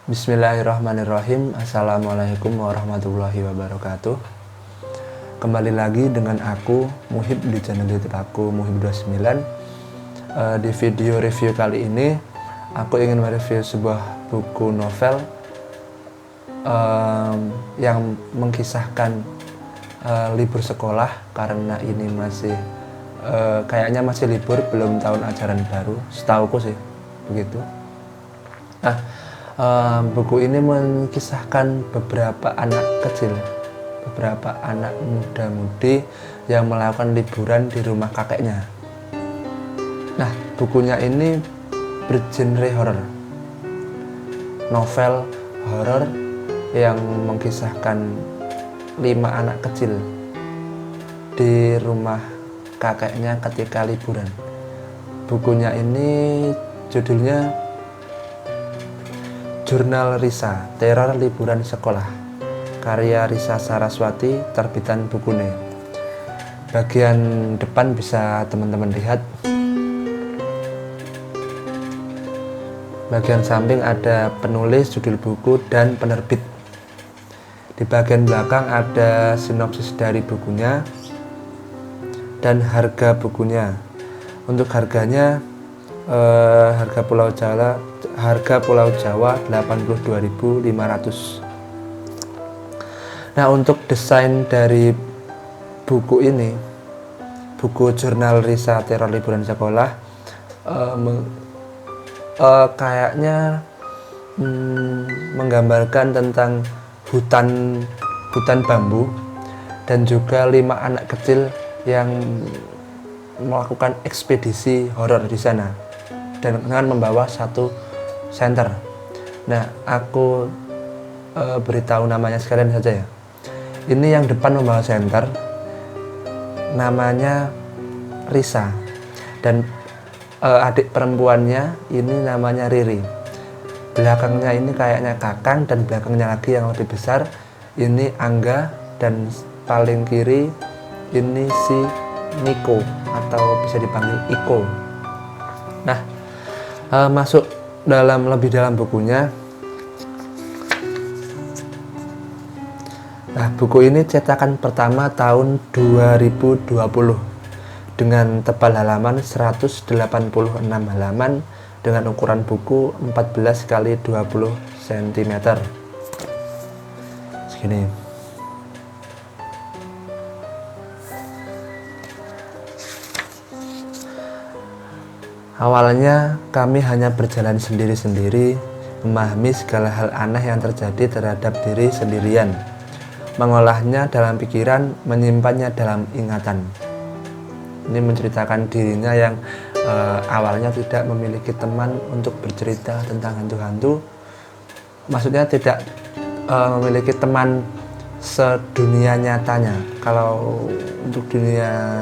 Bismillahirrahmanirrahim. Assalamualaikum warahmatullahi wabarakatuh. Kembali lagi dengan aku Muhib di channel YouTube aku Muhib29. Di video review kali ini aku ingin mereview sebuah buku novel yang mengkisahkan libur sekolah, karena ini masih kayaknya masih libur, belum tahun ajaran baru, setauku sih begitu. Nah, buku ini mengkisahkan beberapa anak kecil, beberapa anak muda-mudi yang melakukan liburan di rumah kakeknya. Nah, bukunya ini bergenre horor, novel horor yang mengkisahkan 5 anak kecil di rumah kakeknya ketika liburan. Bukunya ini judulnya Jurnal Risa, Teror Liburan Sekolah, karya Risa Saraswati, terbitan Bukune. Bagian depan bisa teman-teman lihat. Bagian samping ada penulis, judul buku, dan penerbit. Di bagian belakang ada sinopsis dari bukunya dan harga bukunya. Untuk harganya harga Pulau Jawa 82.500. Nah, untuk desain dari buku ini, buku Jurnal Risa Teror Liburan Sekolah, kayaknya menggambarkan tentang hutan bambu dan juga 5 anak kecil yang melakukan ekspedisi horor di sana dengan membawa satu senter. Nah, aku beritahu namanya sekalian saja ya. Ini yang depan membawa senter, namanya Risa, dan adik perempuannya ini namanya Riri. Belakangnya ini kayaknya Kakang, dan belakangnya lagi yang lebih besar ini Angga, dan paling kiri ini si Niko atau bisa dipanggil Iko. Nah, masuk lebih dalam bukunya. Nah, buku ini cetakan pertama tahun 2020 dengan tebal halaman 186 halaman dengan ukuran buku 14 x 20 cm. Segini. Awalnya kami hanya berjalan sendiri-sendiri, memahami segala hal aneh yang terjadi terhadap diri sendirian, mengolahnya dalam pikiran, menyimpannya dalam ingatan. Ini menceritakan dirinya yang awalnya tidak memiliki teman untuk bercerita tentang hantu-hantu. Maksudnya tidak memiliki teman sedunia nyatanya. Kalau untuk dunia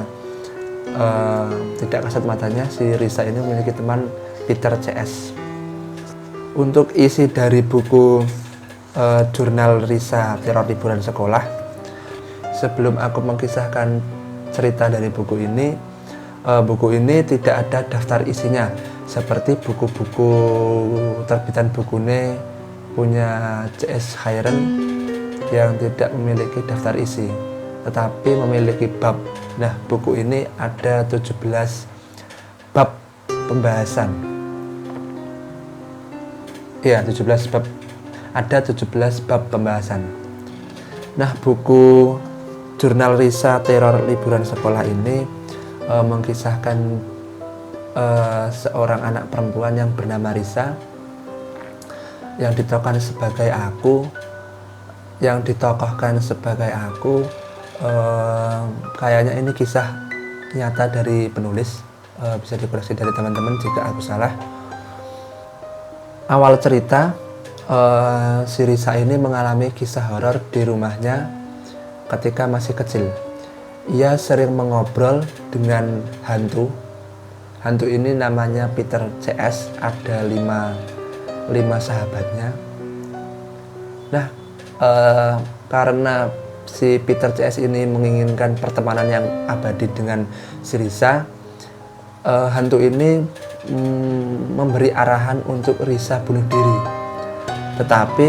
tidak kasat matanya, si Risa ini memiliki teman Peter CS. Untuk isi dari buku Jurnal Risa Teror Liburan Sekolah, sebelum aku mengkisahkan cerita dari buku ini tidak ada daftar isinya seperti buku-buku terbitan Bukune punya CS Khairen yang tidak memiliki daftar isi, tetapi memiliki bab. Nah, buku ini ada 17 bab pembahasan. Iya, 17 bab. Ada 17 bab pembahasan. Nah, buku Jurnal Risa Teror Liburan Sekolah ini mengkisahkan seorang anak perempuan yang bernama Risa yang ditokohkan sebagai aku. Kayaknya ini kisah nyata dari penulis, bisa dikoreksi dari teman-teman jika aku salah. Awal cerita, si Risa ini mengalami kisah horor di rumahnya ketika masih kecil. Ia sering mengobrol dengan hantu. Hantu ini namanya Peter CS, ada 5 sahabatnya. Nah, karena si Peter CS ini menginginkan pertemanan yang abadi dengan si Risa, hantu ini memberi arahan untuk Risa bunuh diri. Tetapi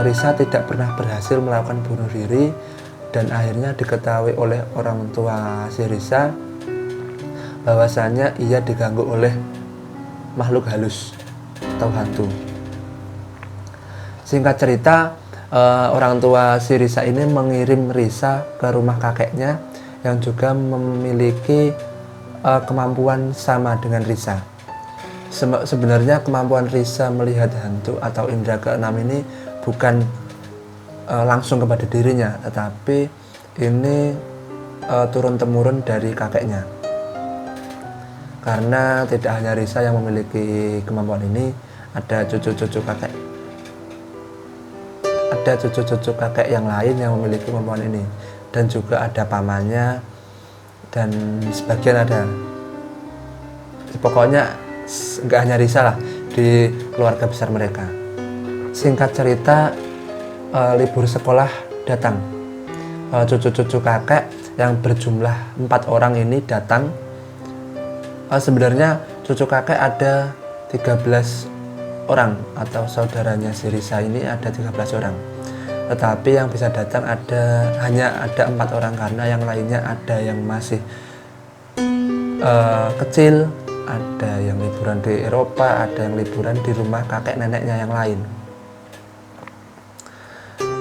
Risa tidak pernah berhasil melakukan bunuh diri, dan akhirnya diketahui oleh orang tua si Risa bahwasanya ia diganggu oleh makhluk halus atau hantu. Singkat cerita, orang tua si Risa ini mengirim Risa ke rumah kakeknya yang juga memiliki kemampuan sama dengan Risa. Sebenarnya kemampuan Risa melihat hantu atau indera keenam ini bukan langsung kepada dirinya, tetapi ini turun-temurun dari kakeknya. Karena tidak hanya Risa yang memiliki kemampuan ini, ada cucu-cucu kakek yang lain yang memiliki kemampuan ini, dan juga ada pamannya, dan sebagian ada. Pokoknya nggak hanya Risa lah di keluarga besar mereka. Singkat cerita, libur sekolah datang. Cucu-cucu kakek yang berjumlah 4 orang ini datang. Sebenarnya cucu kakek ada 13 orang, atau saudaranya si Risa ini ada 13 orang. Tetapi yang bisa datang hanya ada 4 orang, karena yang lainnya ada yang masih kecil, ada yang liburan di Eropa, ada yang liburan di rumah kakek neneknya yang lain.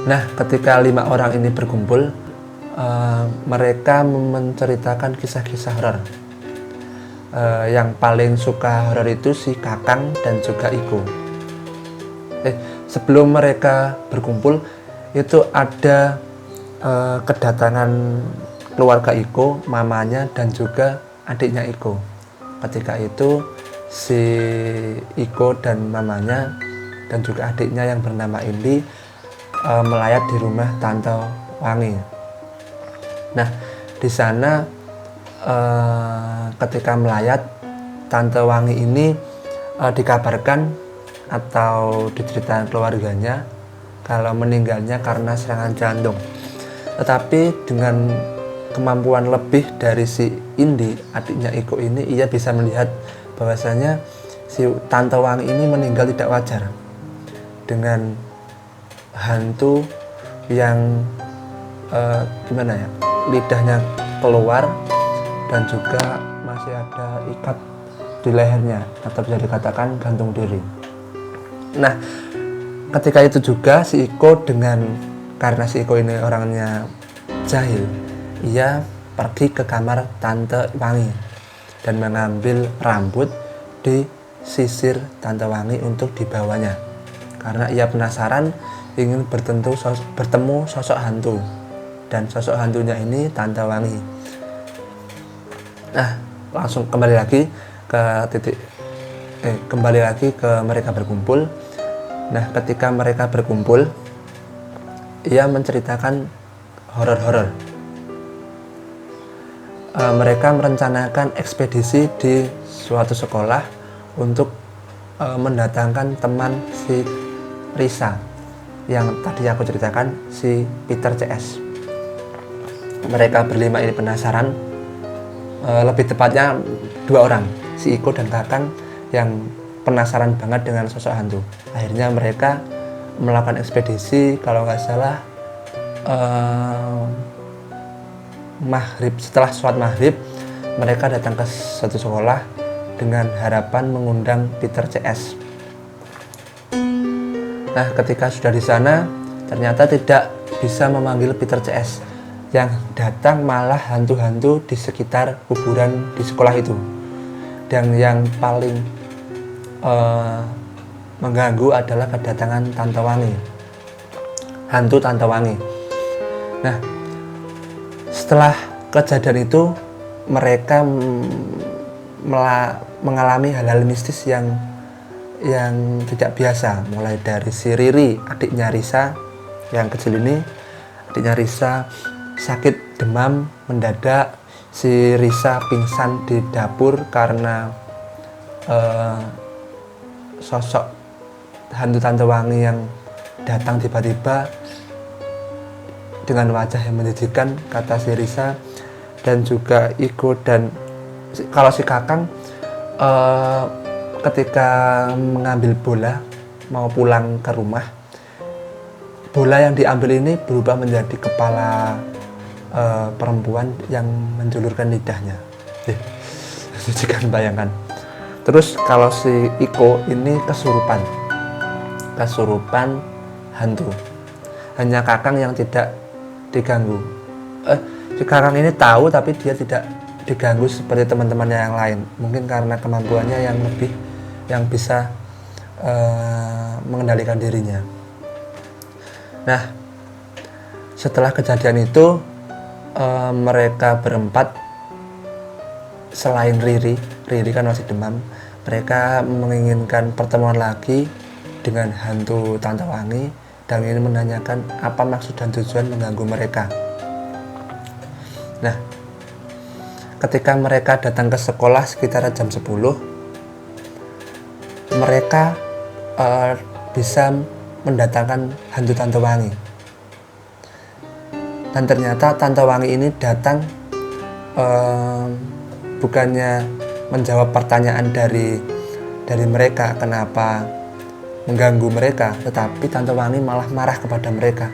Nah, ketika 5 orang ini berkumpul, mereka menceritakan kisah-kisah horor. Yang paling suka horor itu si Kakang dan juga Iko. Sebelum mereka berkumpul, itu ada kedatangan keluarga Iko, mamanya dan juga adiknya Iko. Ketika itu si Iko dan mamanya dan juga adiknya yang bernama Indi melayat di rumah Tante Wangi. Nah, di sana ketika melayat, Tante Wangi ini dikabarkan atau diceritakan keluarganya kalau meninggalnya karena serangan jantung. Tetapi dengan kemampuan lebih dari si Indi, adiknya Iko ini, ia bisa melihat bahwasanya si Tante Wangi ini meninggal tidak wajar, dengan hantu yang lidahnya keluar dan juga masih ada ikat di lehernya, atau bisa dikatakan gantung diri. Nah, ketika itu juga si Iko karena si Iko ini orangnya jahil, ia pergi ke kamar Tante Wangi dan mengambil rambut di sisir Tante Wangi untuk dibawanya, karena ia penasaran ingin bertemu sosok hantu, dan sosok hantunya ini Tante Wangi. Nah, langsung kembali lagi ke mereka berkumpul. Nah, ketika mereka berkumpul, ia menceritakan horor-horor. Mereka merencanakan ekspedisi di suatu sekolah untuk mendatangkan teman si Risa yang tadi aku ceritakan, si Peter CS. Mereka berlima ini penasaran, lebih tepatnya 2 orang, si Iko dan Kakang, yang penasaran banget dengan sosok hantu. Akhirnya mereka melakukan ekspedisi, kalau nggak salah setelah sholat maghrib, mereka datang ke satu sekolah dengan harapan mengundang Peter CS. Nah, ketika sudah di sana, ternyata tidak bisa memanggil Peter CS. Yang datang malah hantu-hantu di sekitar kuburan di sekolah itu. Dan yang paling mengganggu adalah kedatangan Tante Wangi, hantu Tante Wangi. Nah, setelah kejadian itu, mereka mengalami hal-hal mistis yang tidak biasa. Mulai dari si Riri, adiknya Risa yang kecil ini, adiknya Risa sakit demam mendadak. Si Risa pingsan di dapur karena sosok hantu Tante Wangi yang datang tiba-tiba dengan wajah yang menjijikkan, kata si Risa. Dan juga Iko dan kalau si Kakang ketika mengambil bola mau pulang ke rumah, bola yang diambil ini berubah menjadi kepala perempuan yang menjulurkan lidahnya. Jika bayangkan. Terus kalau si Iko ini kesurupan hantu. Hanya Kakang yang tidak diganggu. Si Kakang ini tahu tapi dia tidak diganggu seperti teman-temannya yang lain. Mungkin karena kemampuannya yang lebih, yang bisa mengendalikan dirinya. Nah, setelah kejadian itu mereka berempat, selain Riri kan masih demam, mereka menginginkan pertemuan lagi dengan hantu Tante Wangi dan ingin menanyakan apa maksud dan tujuan mengganggu mereka. Nah, ketika mereka datang ke sekolah sekitar jam 10, mereka bisa mendatangkan hantu Tante Wangi. Dan ternyata Tante Wangi ini datang bukannya menjawab pertanyaan dari mereka kenapa mengganggu mereka, tetapi Tante Wangi malah marah kepada mereka.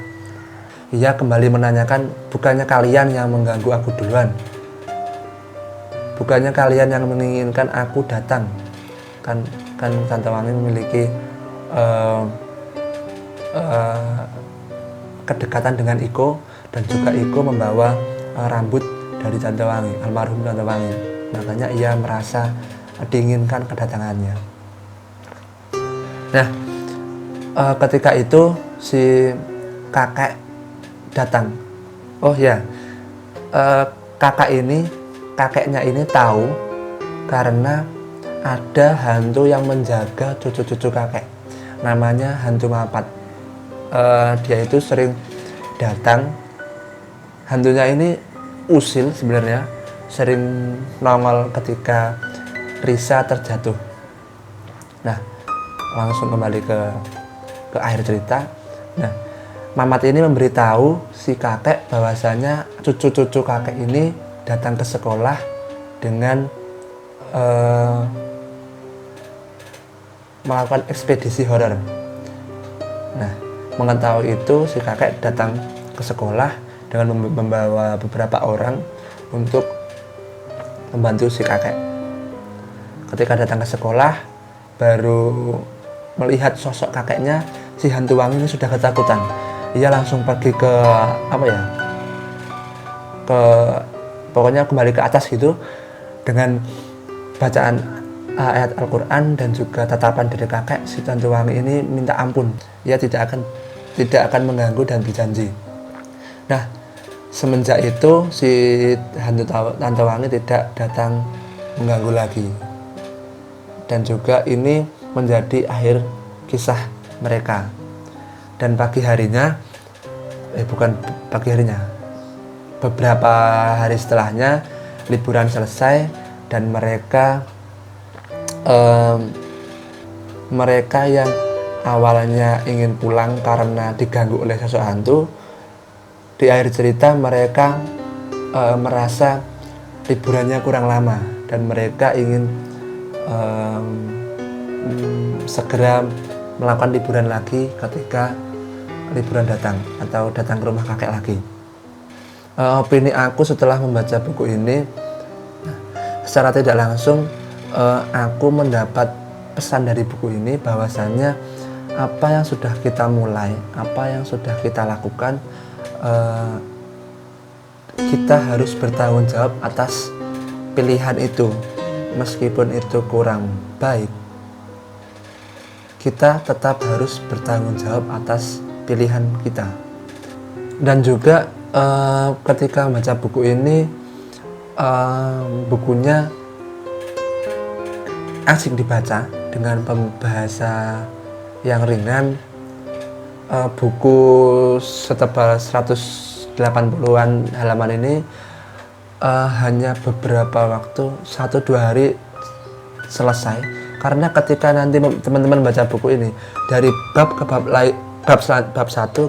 Ia kembali menanyakan, bukannya kalian yang mengganggu aku duluan, bukannya kalian yang menginginkan aku datang, kan Tante Wangi memiliki kedekatan dengan Iko, dan juga Iko membawa rambut dari Tante Wangi, almarhum Tante Wangi. Makanya ia merasa diinginkan kedatangannya. Nah, ketika itu si kakek datang. Oh ya, kakeknya ini tahu karena ada hantu yang menjaga cucu-cucu kakek. Namanya hantu Mapat. Dia itu sering datang. Hantunya ini usil sebenarnya, sering nongol ketika Risa terjatuh. Nah, langsung kembali ke akhir cerita. Nah, Mamat ini memberitahu si kakek bahwasanya cucu-cucu kakek ini datang ke sekolah dengan melakukan ekspedisi horor. Nah, mengetahui itu si kakek datang ke sekolah dengan membawa beberapa orang untuk membantu si kakek. Ketika datang ke sekolah, baru melihat sosok kakeknya, si hantu Wangi ini sudah ketakutan. Ia langsung pergi ke pokoknya kembali ke atas gitu, dengan bacaan ayat Al-Quran dan juga tatapan dari kakek. Si hantu Wangi ini minta ampun, ia tidak akan mengganggu dan berjanji. Nah, semenjak itu si hantu Tante Wangi tidak datang mengganggu lagi. Dan juga ini menjadi akhir kisah mereka. Dan beberapa hari setelahnya liburan selesai dan mereka yang awalnya ingin pulang karena diganggu oleh sosok hantu, di akhir cerita mereka merasa liburannya kurang lama dan mereka ingin segera melakukan liburan lagi ketika liburan datang atau datang ke rumah kakek lagi. Opini aku setelah membaca buku ini, secara tidak langsung aku mendapat pesan dari buku ini bahwasannya apa yang sudah kita mulai, apa yang sudah kita lakukan, kita harus bertanggung jawab atas pilihan itu. Meskipun itu kurang baik, kita tetap harus bertanggung jawab atas pilihan kita. Dan juga ketika membaca buku ini, bukunya asik dibaca dengan pembahasa yang ringan. Buku setebal 180-an halaman ini hanya beberapa waktu, 1-2 hari selesai. Karena ketika nanti teman-teman baca buku ini, dari bab ke bab lain, bab 1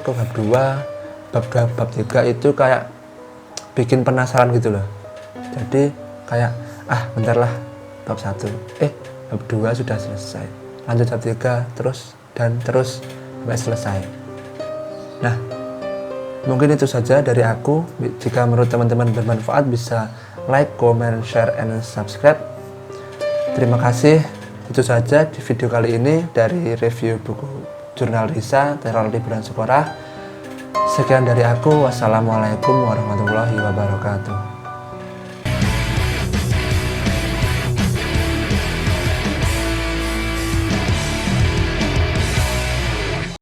ke bab 2, bab 2, bab 3 itu kayak bikin penasaran gitu loh. Jadi kayak bentar lah, bab 1 bab 2 sudah selesai, lanjut bab 3, terus dan terus sampai selesai. Nah, mungkin itu saja dari aku. Jika menurut teman-teman bermanfaat, bisa like, comment, share, and subscribe. Terima kasih. Itu saja di video kali ini dari review buku Jurnal Risa Teror Liburan Sekolah. Sekian dari aku. Wassalamualaikum warahmatullahi wabarakatuh.